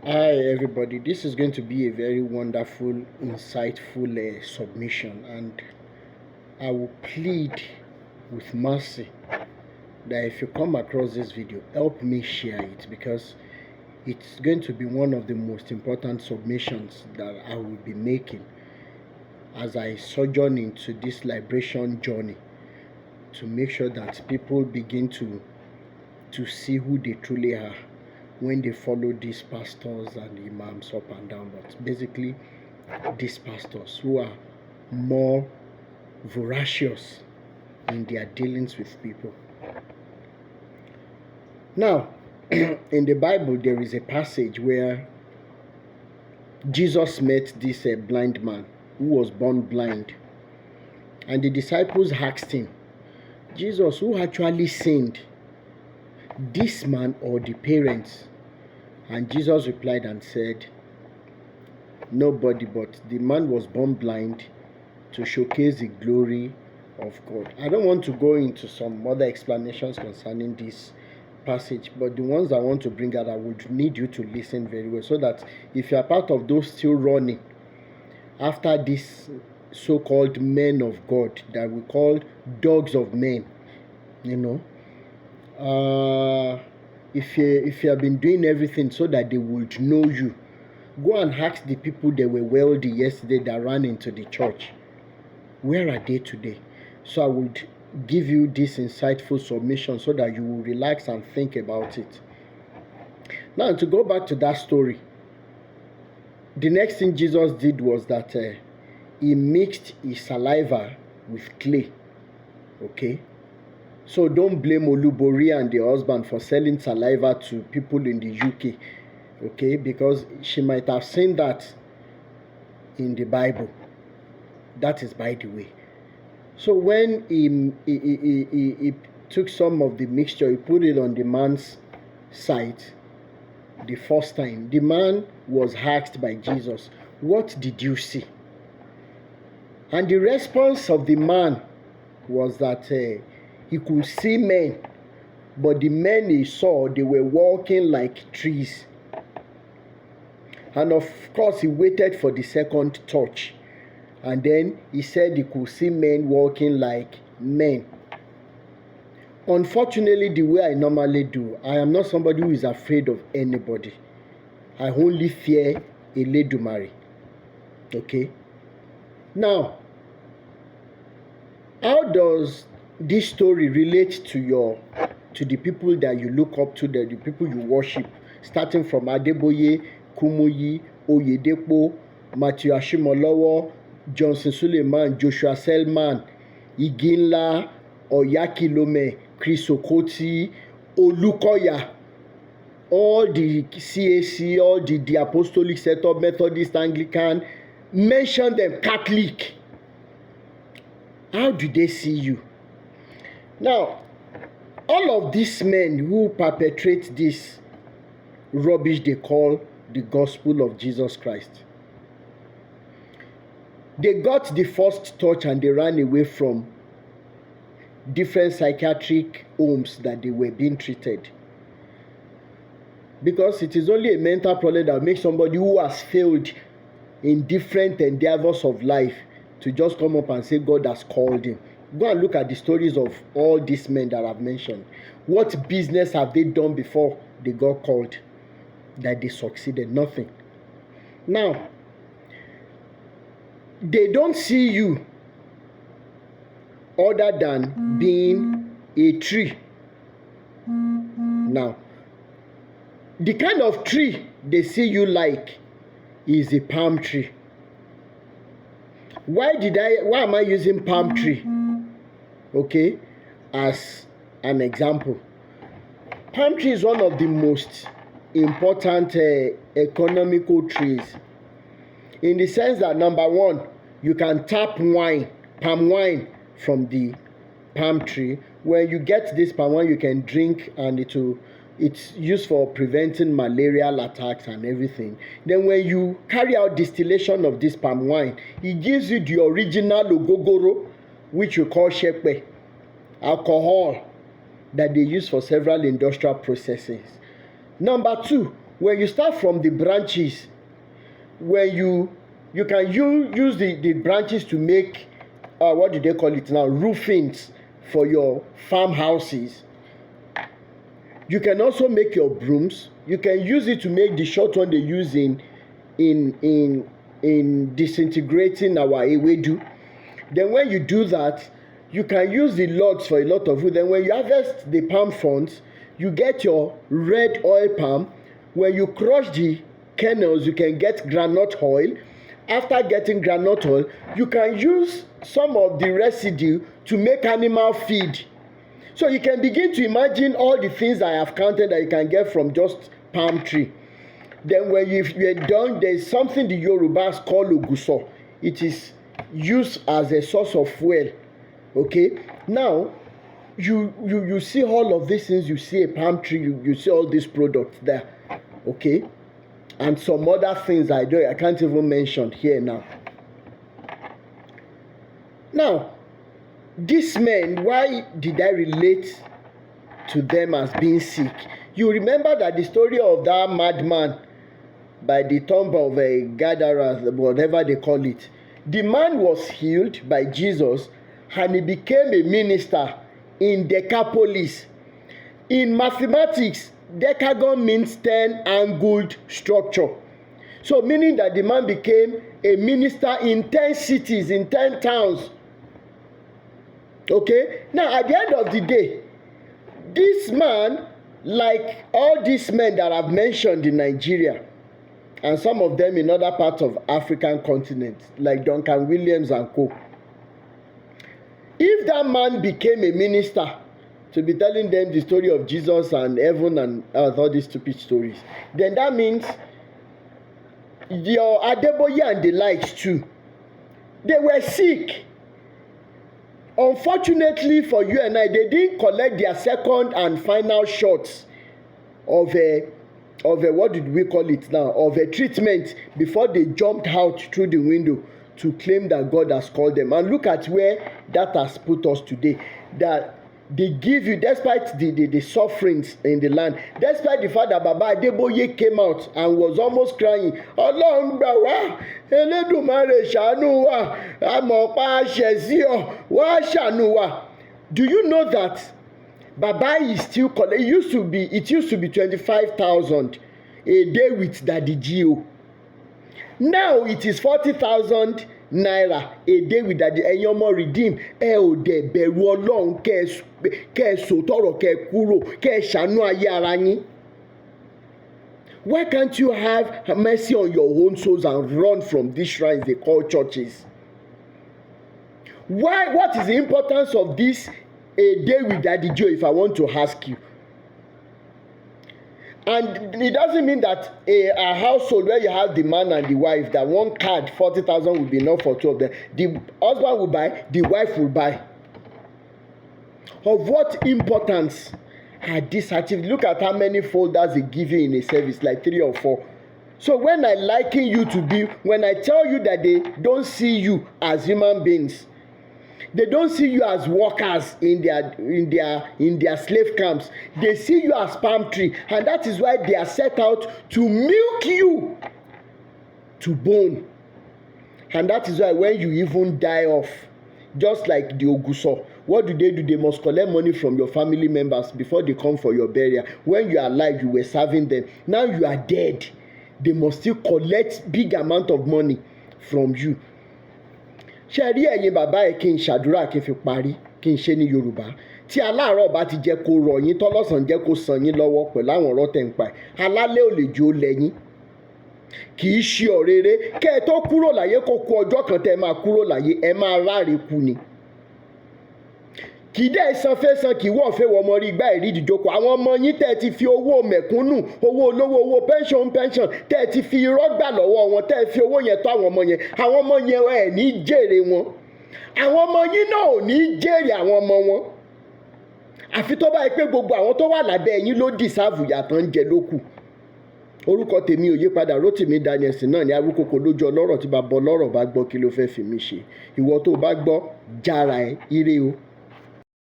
Hi everybody, this is going to be a very wonderful, insightful submission, and I will plead with mercy that if you come across this video, help me share it, because it's going to be one of the most important submissions that I will be making as I sojourn into this liberation journey, to make sure that people begin to see who they truly are when they follow these pastors and imams up and down. But basically, these pastors who are more voracious in their dealings with people. Now, in the Bible, there is a passage where Jesus met this blind man who was born blind. And the disciples asked him, Jesus, who actually sinned, this man or the parents? And Jesus replied and said, nobody, but the man was born blind to showcase the glory of God. I don't want to go into some other explanations concerning this passage, but the ones I want to bring out, I would need you to listen very well, so that if you are part of those still running after these so-called men of God that we call dogs of men, if you have been doing everything so that they would know you, go and ask the people that were wealthy yesterday that ran into the church. Where are they today? So I would give you this insightful submission so that you will relax and think about it. Now, to go back to that story, the next thing Jesus did was that he mixed his saliva with clay. Okay? So don't blame Olubori and the husband for selling saliva to people in the UK. Okay? Because she might have seen that in the Bible. That is by the way. So when he took some of the mixture, he put it on the man's side the first time, the man was asked by Jesus, what did you see? And the response of the man was that he could see men, but the men he saw, they were walking like trees. And of course, he waited for the second touch. And then he said he could see men walking like men. Unfortunately, the way I normally do, I am not somebody who is afraid of anybody. I only fear Eledumare. Okay? Now, how does this story relate to the people that you look up to, the people you worship, starting from Adeboye, Kumuyi, Oyedepo, Matthew Ashimolowo, Johnson Suleiman, Joshua Selman, Iginla, Oyakilome, Chris Okoti, Olukoya, all the CAC, all the Apostolic Setup, Methodist, Anglican, mention them, Catholic. How do they see you? Now, all of these men who perpetrate this rubbish they call the gospel of Jesus Christ, they got the first touch and they ran away from different psychiatric homes that they were being treated. Because it is only a mental problem that makes somebody who has failed in different endeavors of life to just come up and say God has called him. Go and look at the stories of all these men that I've mentioned. What business have they done before they got called that they succeeded? Nothing. Now, they don't see you other than being a tree. Now, the kind of tree they see you like is a palm tree. Why am I using palm tree? Okay, as an example. Palm tree is one of the most important economical trees, in the sense that, number one, you can tap palm wine from the palm tree. When you get this palm wine, you can drink, and it's used for preventing malarial attacks and everything. Then when you carry out distillation of this palm wine, it gives you the original ogogoro, which you call shepe, alcohol that they use for several industrial processes. Number two, when you start from the branches, when you can use the branches to make what do they call it now, roofings for your farmhouses. You can also make your brooms. You can use it to make the short one they use in disintegrating our ewedu. Then when you do that, you can use the logs for a lot of wood. Then when you harvest the palm fronds, you get your red oil palm. When you crush the kernels, you can get groundnut oil. After getting groundnut oil, you can use some of the residue to make animal feed. So you can begin to imagine all the things I have counted that you can get from just palm tree. Then when you're done, there's something the Yorubas call oguso. It is used as a source of fuel. Okay, now you see all of these things. You see a palm tree, you see all these products there. Okay, and some other things I can't even mention here now. Now, these men, why did I relate to them as being sick? You remember that the story of that madman by the tomb of a Gadareth, whatever they call it. The man was healed by Jesus and he became a minister in Decapolis. In mathematics, decagon means 10-angled structure. So meaning that the man became a minister in 10 cities, in 10 towns. Okay? Now, at the end of the day, this man, like all these men that I've mentioned in Nigeria, and some of them in other parts of African continent, like Duncan Williams and co. If that man became a minister to be telling them the story of Jesus and heaven and all these stupid stories, then that means your Adeboye and the likes too, they were sick. Unfortunately for you and I, they didn't collect their second and final shots of a what did we call it now, of a treatment before they jumped out through the window to claim that God has called them. And look at where that has put us today. That they give you, despite the sufferings in the land, despite the fact that Baba Adeboye came out and was almost crying, Ọlọ́run gbà wá, Elédùmarè ṣàánú wa, àmọ̀pá àṣẹ̀sí ọ, wá ṣàánú wa. Do you know that Baba is still collecting? It used to be 25,000 a day with Daddy Gio. Now it is 40,000 naira a day with Daddy. Ẹ̀yin ọmọ redeem, ẹ ò dẹ̀ bẹ̀rù Ọlọ́run kẹ́ ẹ sòtọ̀rọ̀ kẹ́ ẹ kúrò kẹ́ ẹ ṣàánú ayé ara yín. Why can't you have mercy on your own souls and run from these shrines they call churches? Why? What is the importance of this a day with Daddy Joe, if I want to ask you? And it doesn't mean that a household where you have the man and the wife, that one card, 40,000 will be enough for two of them. The husband will buy, the wife will buy. Of what importance are these activities? Look at how many folders they give you in a service, like 3 or 4. So when I liken you to be, when I tell you that they don't see you as human beings, they don't see you as workers in their slave camps. They see you as palm tree, and that is why they are set out to milk you to bone. And that is why when you even die off, just like the Oguso, what do? They must collect money from your family members before they come for your burial. When you are alive, you were serving them. Now you are dead, they must still collect big amount of money from you. Ṣé rí ẹ̀yin bàbá ẹ̀ kí n ṣàdúrà kí n fi parí, kí n ṣe ní Yorùbá? Tí aláàárọ̀ bá ti jẹ́ kó rọ̀ yín, tọ́lọ́sàn jẹ́ kó sàn yín lọ́wọ́ pẹ̀lú àwọn ọ̀rọ̀ tẹ̀ ń pa ẹ̀, alálẹ̀ ò lè jó lẹ́yìn. Kì í ṣe ọ̀rẹ́rẹ́. Kẹ́ ẹ tó kúrò láyé, kó kú ọjọ́ kan tẹ́ ẹ máa kúrò láyé, ẹ máa ráre kú ni. Kì í dẹ́ san fẹ́ san, kì í wọ̀ fẹ́ wọ ọmọ rí gbá ìrí ìdíjókòó. Àwọn ọmọ yín tẹ́ ẹ ti fi owó mẹ̀kúnnù, owó olówó, owó pension tẹ́ ẹ ti fi irọ́ gbà lọ́wọ́ wọn, tẹ́ ẹ fi owó yẹn tó àwọn ọmọ yẹn ẹ̀ ní jèrè wọn. Àwọn ọmọ yín náà ò ní jèrè àwọn ọmọ wọn. Àfi tó bá yẹ pé gbogbo àwọn tó wà lábẹ́ yín ló dìsáàvù yàtọ̀ ń jẹ lókù. Orúkọ tèmi ò yí padà, Rótìmí Daniels náà ní Awíkókó lójú ọlọ́rọ̀ tí bàbá ọlọ́rọ̀ bá gbọ́ kí ló fẹ́ fi mí ṣe. Ìwọ tó bá gbọ́, jára ẹ, ire o.